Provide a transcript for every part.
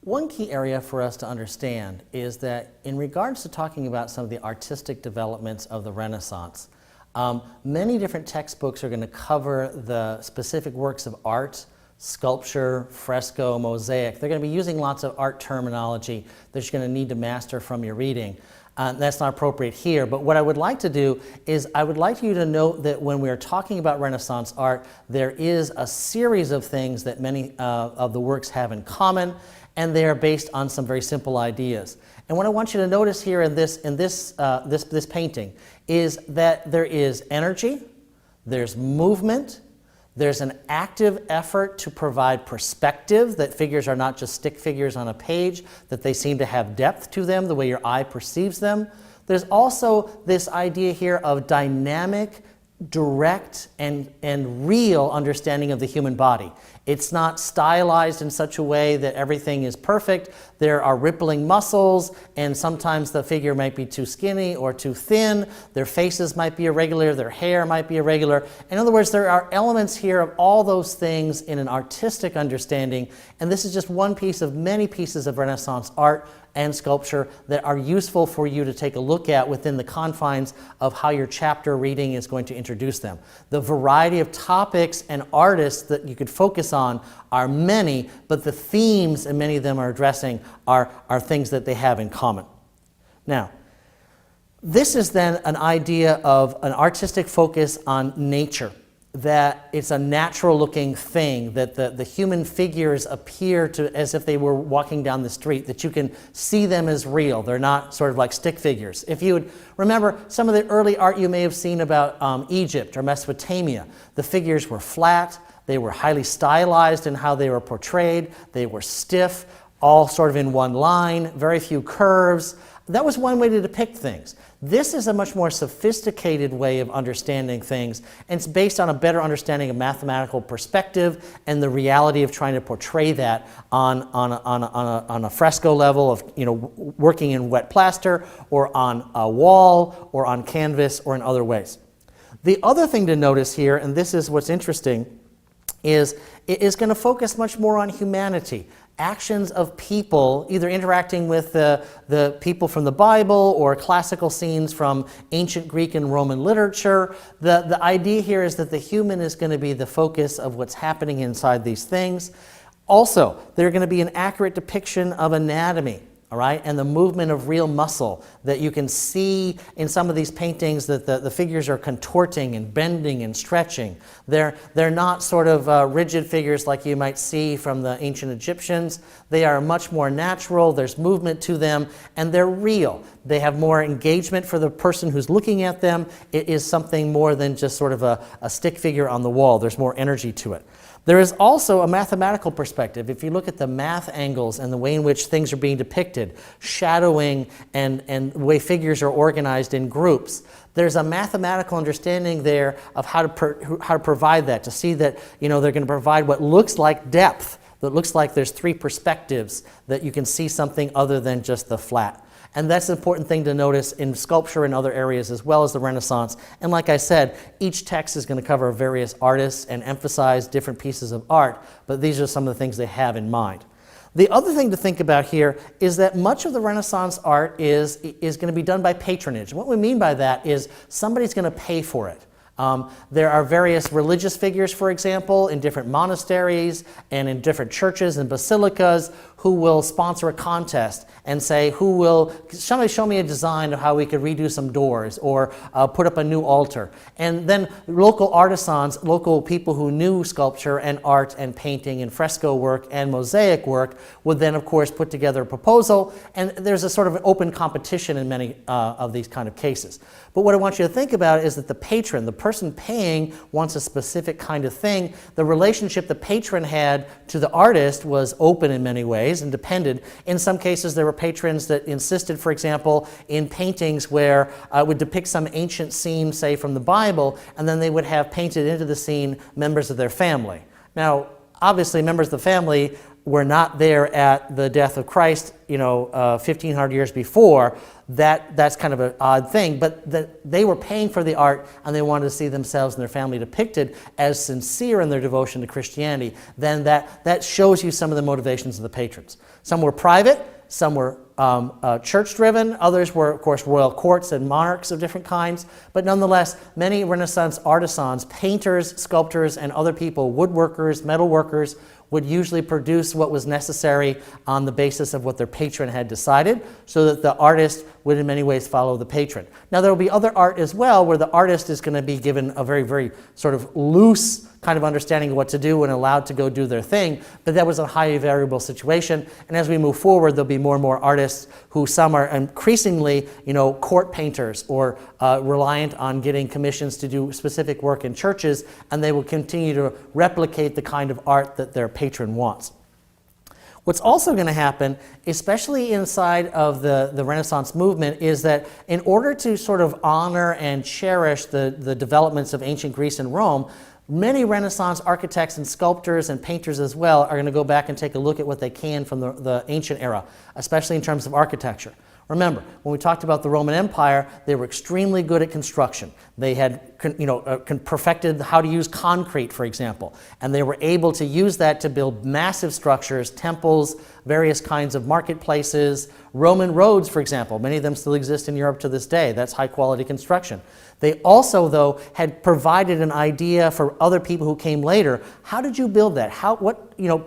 One key area for us to understand is that in regards to talking about some of the artistic developments of the Renaissance, many different textbooks are going to cover the specific works of art, sculpture, fresco, mosaic. They're going to be using lots of art terminology that you're going to need to master from your reading. That's not appropriate here, but what I would like to do is I would like you to note that when we're talking about Renaissance art, there is a series of things that many of the works have in common, and they are based on some very simple ideas. And what I want you to notice here in this painting is that there is energy, there's movement, there's an active effort to provide perspective, that figures are not just stick figures on a page, that they seem to have depth to them the way your eye perceives them. There's also this idea here of dynamic, direct, and real understanding of the human body. It's not stylized in such a way that everything is perfect. There are rippling muscles, and sometimes the figure might be too skinny or too thin. Their faces might be irregular, their hair might be irregular. In other words, there are elements here of all those things in an artistic understanding, and this is just one piece of many pieces of Renaissance art and sculpture that are useful for you to take a look at within the confines of how your chapter reading is going to introduce them. The variety of topics and artists that you could focus on are many, but the themes, and many of them are addressing, are things that they have in common. Now, this is then an idea of an artistic focus on nature, that it's a natural looking thing, that the human figures appear to as if they were walking down the street, that you can see them as real. They're not sort of like stick figures. If you would remember some of the early art you may have seen about Egypt or Mesopotamia, the figures were flat, they were highly stylized in how they were portrayed, they were stiff, all sort of in one line, very few curves. That was one way to depict things. This is a much more sophisticated way of understanding things, and it's based on a better understanding of mathematical perspective and the reality of trying to portray that on a fresco level of, working in wet plaster, or on a wall, or on canvas, or in other ways. The other thing to notice here, and this is what's interesting, is it is going to focus much more on humanity. Actions of people, either interacting with the people from the Bible or classical scenes from ancient Greek and Roman literature. The idea here is that the human is going to be the focus of what's happening inside these things. Also, they're going to be an accurate depiction of anatomy, all right, and the movement of real muscle, that you can see in some of these paintings that the figures are contorting and bending and stretching. They're not sort of rigid figures like you might see from the ancient Egyptians. They are much more natural, there's movement to them, and they're real. They have more engagement for the person who's looking at them. It is something more than just sort of a stick figure on the wall. There's more energy to it. There is also a mathematical perspective. If you look at the math angles and the way in which things are being depicted, shadowing and the way figures are organized in groups, there's a mathematical understanding there of how to provide that, to see that they're going to provide what looks like depth, that looks like there's three perspectives, that you can see something other than just the flat. And that's an important thing to notice in sculpture and other areas as well as the Renaissance. And like I said, each text is going to cover various artists and emphasize different pieces of art, but these are some of the things they have in mind. The other thing to think about here is that much of the Renaissance art is going to be done by patronage. And what we mean by that is somebody's going to pay for it. There are various religious figures, for example, in different monasteries and in different churches and basilicas who will sponsor a contest and say, somebody show me a design of how we could redo some doors or put up a new altar. And then local artisans, local people who knew sculpture and art and painting and fresco work and mosaic work would then, of course, put together a proposal, and there's a sort of an open competition in many of these kind of cases. But what I want you to think about is that the patron, the person paying, wants a specific kind of thing. The relationship the patron had to the artist was open in many ways and depended. In some cases, there were patrons that insisted, for example, in paintings where would depict some ancient scene, say, from the Bible, and then they would have painted into the scene members of their family. Now, obviously, members of the family were not there at the death of Christ, 1,500 years before, that's kind of an odd thing. But they were paying for the art, and they wanted to see themselves and their family depicted as sincere in their devotion to Christianity. Then that shows you some of the motivations of the patrons. Some were private, some were church-driven, others were, of course, royal courts and monarchs of different kinds. But nonetheless, many Renaissance artisans, painters, sculptors, and other people, woodworkers, metalworkers, would usually produce what was necessary on the basis of what their patron had decided, so that the artist would in many ways follow the patron. Now there will be other art as well where the artist is going to be given a very, very sort of loose kind of understanding of what to do and allowed to go do their thing, but that was a highly variable situation. And as we move forward, there'll be more and more artists who some are increasingly, court painters or reliant on getting commissions to do specific work in churches, and they will continue to replicate the kind of art that their patron wants. What's also going to happen, especially inside of the Renaissance movement, is that in order to sort of honor and cherish the developments of ancient Greece and Rome, many Renaissance architects and sculptors and painters as well are going to go back and take a look at what they can from the ancient era, especially in terms of architecture. Remember, when we talked about the Roman Empire, they were extremely good at construction. They had perfected how to use concrete, for example, and they were able to use that to build massive structures, temples, various kinds of marketplaces, Roman roads, for example. Many of them still exist in Europe to this day. That's high-quality construction. They also, though, had provided an idea for other people who came later. How did you build that?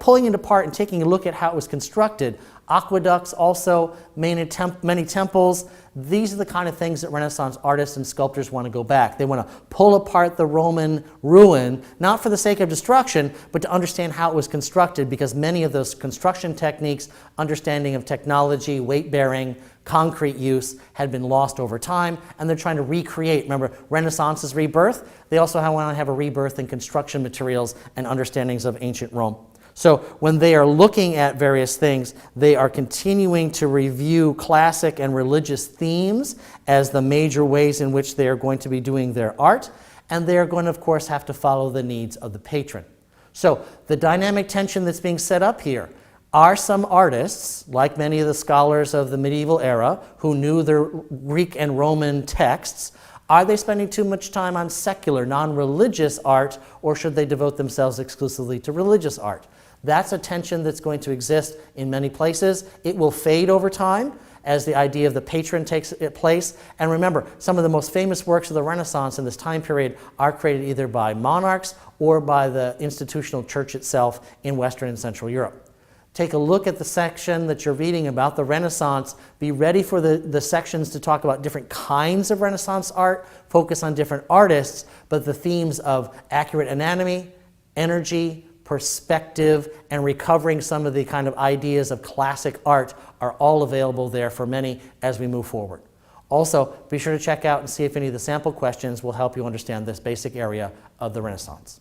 Pulling it apart and taking a look at how it was constructed. Aqueducts also, many temples. These are the kind of things that Renaissance artists and sculptors want to go back. They want to pull apart the Roman ruin, not for the sake of destruction, but to understand how it was constructed, because many of those construction techniques, understanding of technology, weight-bearing, concrete use, had been lost over time, and they're trying to recreate. Remember, Renaissance's rebirth? They also want to have a rebirth in construction materials and understandings of ancient Rome. So when they are looking at various things, they are continuing to review classic and religious themes as the major ways in which they are going to be doing their art, and they are going to, of course, have to follow the needs of the patron. So the dynamic tension that's being set up here are some artists, like many of the scholars of the medieval era, who knew their Greek and Roman texts. Are they spending too much time on secular, non-religious art, or should they devote themselves exclusively to religious art? That's a tension that's going to exist in many places. It will fade over time as the idea of the patron takes place. And remember, some of the most famous works of the Renaissance in this time period are created either by monarchs or by the institutional church itself in Western and Central Europe. Take a look at the section that you're reading about the Renaissance. Be ready for the sections to talk about different kinds of Renaissance art, focus on different artists, but the themes of accurate anatomy, energy, perspective, and recovering some of the kind of ideas of classic art are all available there for many as we move forward. Also, be sure to check out and see if any of the sample questions will help you understand this basic area of the Renaissance.